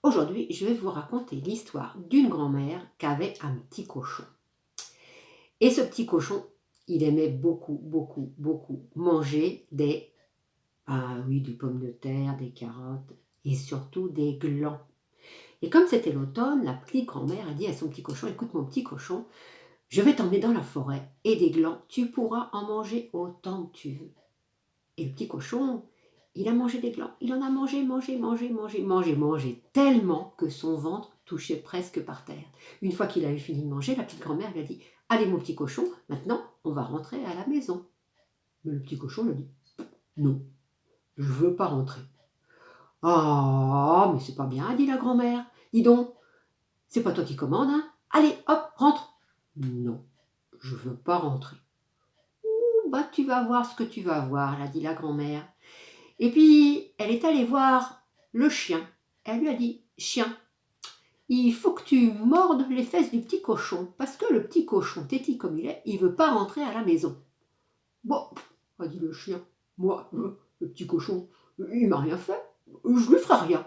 Aujourd'hui, je vais vous raconter l'histoire d'une grand-mère qui avait un petit cochon. Et ce petit cochon, il aimait beaucoup manger des pommes de terre, des carottes et surtout des glands. Et comme c'était l'automne, la petite grand-mère a dit à son petit cochon: écoute mon petit cochon, je vais t'emmener dans la forêt et des glands, tu pourras en manger autant que tu veux. Et le petit cochon, il a mangé des glands. Il en a mangé tellement que son ventre touchait presque par terre. Une fois qu'il avait fini de manger, la petite grand-mère lui a dit: allez mon petit cochon, maintenant on va rentrer à la maison. Mais le petit cochon lui a dit: non, je veux pas rentrer. Ah, mais c'est pas bien, a dit la grand-mère. Dis donc, c'est pas toi qui commandes, hein? Allez, hop, rentre. Non, je veux pas rentrer. Bah tu vas voir ce que tu vas voir, a dit la grand-mère. Et puis, elle est allée voir le chien. Elle lui a dit: chien, il faut que tu mordes les fesses du petit cochon, parce que le petit cochon, têtu comme il est, il veut pas rentrer à la maison. Bon, a dit le chien, moi, le petit cochon, il m'a rien fait, je lui ferai rien.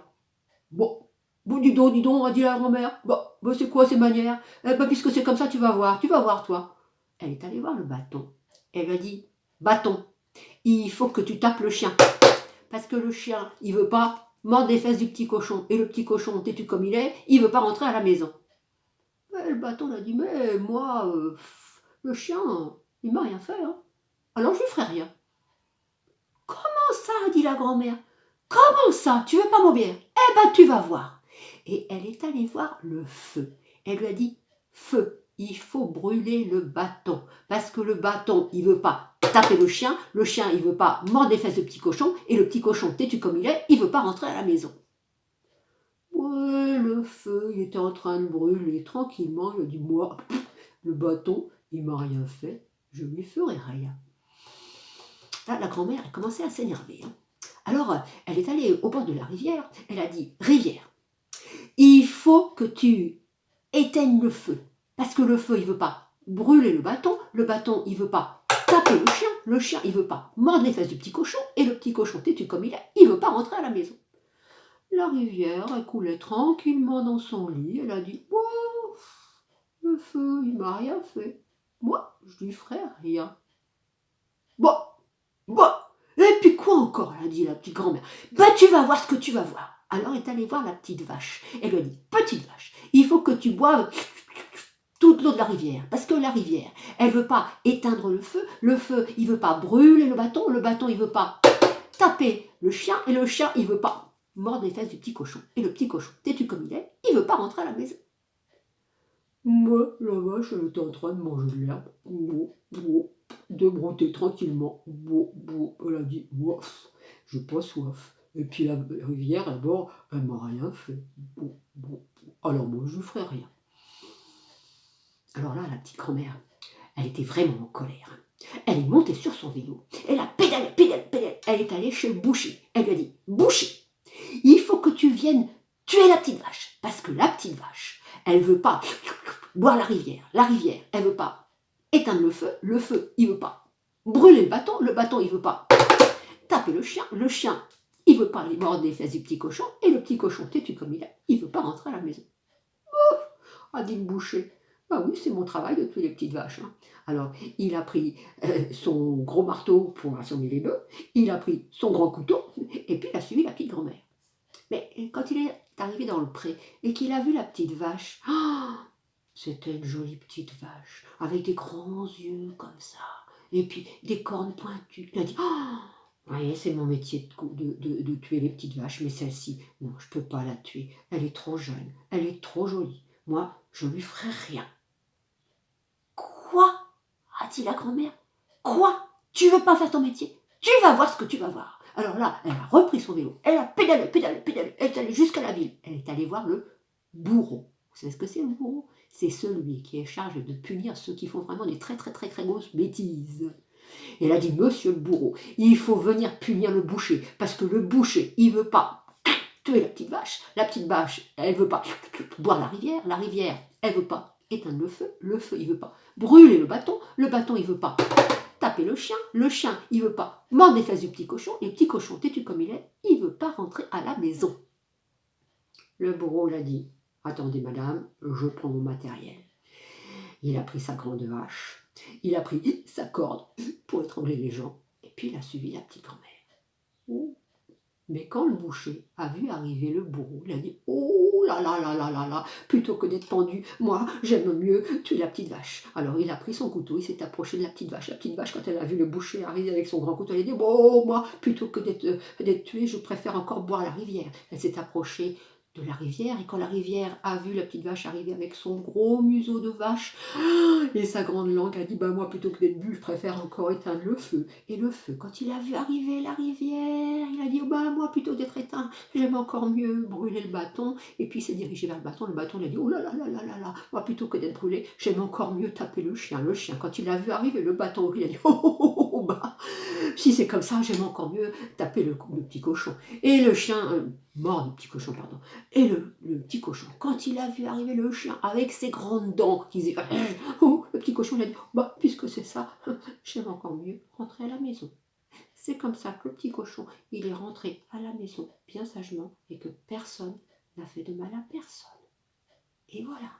Bon, dis donc, a dit la grand-mère, bah, c'est quoi ces manières? Eh ben, puisque c'est comme ça, tu vas voir, toi. Elle est allée voir le bâton. Elle lui a dit: bâton, il faut que tu tapes le chien. Parce que le chien, il veut pas mordre les fesses du petit cochon. Et le petit cochon, têtu comme il est, il veut pas rentrer à la maison. Mais le bâton a dit: mais moi, le chien, il m'a rien fait. Hein. Alors je lui ferai rien. Comment ça, dit la grand-mère. Comment ça, tu veux pas m'obéir? Eh ben tu vas voir. Et elle est allée voir le feu. Elle lui a dit: feu, il faut brûler le bâton. Parce que le bâton, il veut pas taper le chien il veut pas mordre les fesses de petit cochon, et le petit cochon, têtu comme il est, il veut pas rentrer à la maison. Ouais, le feu, il était en train de brûler tranquillement. Il a dit: moi, le bâton, il m'a rien fait, je lui ferai rien. Là, la grand-mère a commencé à s'énerver. Hein. Alors, elle est allée au bord de la rivière, elle a dit: rivière, il faut que tu éteignes le feu. Parce que le feu, il veut pas brûler le bâton, il veut pas taper le chien, il veut pas mordre les fesses du petit cochon, et le petit cochon, têtu comme il veut pas rentrer à la maison. La rivière, elle coulait tranquillement dans son lit, elle a dit: oh, le feu, il m'a rien fait, moi, je lui ferai rien. Bon, et puis quoi encore, a dit la petite grand-mère. Tu vas voir ce que tu vas voir. Alors elle est allée voir la petite vache. Elle lui a dit: petite vache, il faut que tu boives toute l'eau de la rivière. Parce que la rivière, elle veut pas éteindre le feu, il veut pas brûler le bâton, il veut pas taper le chien, et le chien, il veut pas mordre les fesses du petit cochon. Et le petit cochon, têtu comme il veut pas rentrer à la maison. Moi, la vache, elle était en train de manger de l'herbe, de brouter tranquillement. Elle a dit: moi, j'ai pas soif. Et puis la rivière, d'abord, elle m'a rien fait. Alors moi, je ne ferai rien. Alors là, la petite grand-mère, elle était vraiment en colère. Elle est montée sur son vélo. Elle a pédalé. Elle est allée chez le boucher. Elle lui a dit: boucher, il faut que tu viennes tuer la petite vache. Parce que la petite vache, elle veut pas boire la rivière, elle veut pas éteindre le feu, il veut pas brûler le bâton, il veut pas taper le chien, il veut pas aller mordre les fesses du petit cochon, et le petit cochon, têtu comme il veut pas rentrer à la maison. Oh, a dit le boucher: ah oui, c'est mon travail de tuer les petites vaches. Hein. Alors, il a pris son gros marteau pour assommer les bœufs, il a pris son grand couteau, et puis il a suivi la petite grand-mère. Mais quand il est arrivé dans le pré, et qu'il a vu la petite vache, c'était une jolie petite vache, avec des grands yeux comme ça, et puis des cornes pointues. Il a dit: oui, c'est mon métier de tuer les petites vaches, mais celle-ci, non, je ne peux pas la tuer. Elle est trop jeune, elle est trop jolie. Moi, je ne lui ferai rien. Quoi? A dit la grand-mère. Quoi? Tu veux pas faire ton métier? Tu vas voir ce que tu vas voir. Alors là, elle a repris son vélo, elle a pédalé, elle est allée jusqu'à la ville. Elle est allée voir le bourreau. Vous savez ce que c'est, le bourreau? C'est celui qui est chargé de punir ceux qui font vraiment des très grosses bêtises. Et elle a dit: monsieur le bourreau, il faut venir punir le boucher, parce que le boucher, il veut pas tuer la petite vache, elle veut pas boire la rivière, elle veut pas éteindre le feu, il veut pas brûler le bâton, il veut pas taper le chien, il veut pas mordre les fesses du petit cochon, et le petit cochon, têtu comme il veut pas rentrer à la maison. Le bourreau l'a dit, attendez madame, je prends mon matériel. Il a pris sa grande hache, il a pris sa corde pour étrangler les gens, et puis il a suivi la petite grand-mère. Mais quand le boucher a vu arriver le bourreau, il a dit « Oh là là là là là là, plutôt que d'être pendu, moi j'aime mieux tuer la petite vache. » Alors il a pris son couteau, il s'est approché de la petite vache. La petite vache, quand elle a vu le boucher arriver avec son grand couteau, elle a dit « Bon, moi, plutôt que d'être tuée, je préfère encore boire la rivière. » Elle s'est approchée de la rivière, et quand la rivière a vu la petite vache arriver avec son gros museau de vache, et sa grande langue a dit, bah moi plutôt que d'être bu, je préfère encore éteindre le feu. Et le feu, quand il a vu arriver la rivière, il a dit, bah moi plutôt d'être éteint, j'aime encore mieux brûler le bâton. Et puis il s'est dirigé vers le bâton il a dit, oh là là là là là là, moi plutôt que d'être brûlé, j'aime encore mieux taper le chien. Le chien, quand il a vu arriver le bâton, il a dit, oh oh oh oh, oh bah, si c'est comme ça, j'aime encore mieux taper le petit cochon. Et le chien, mort du petit cochon, pardon. Et le petit cochon, quand il a vu arriver le chien avec ses grandes dents, qui disaient, oh, le petit cochon il a dit, bah, puisque c'est ça, j'aime encore mieux rentrer à la maison. C'est comme ça que le petit cochon, il est rentré à la maison bien sagement et que personne n'a fait de mal à personne. Et voilà.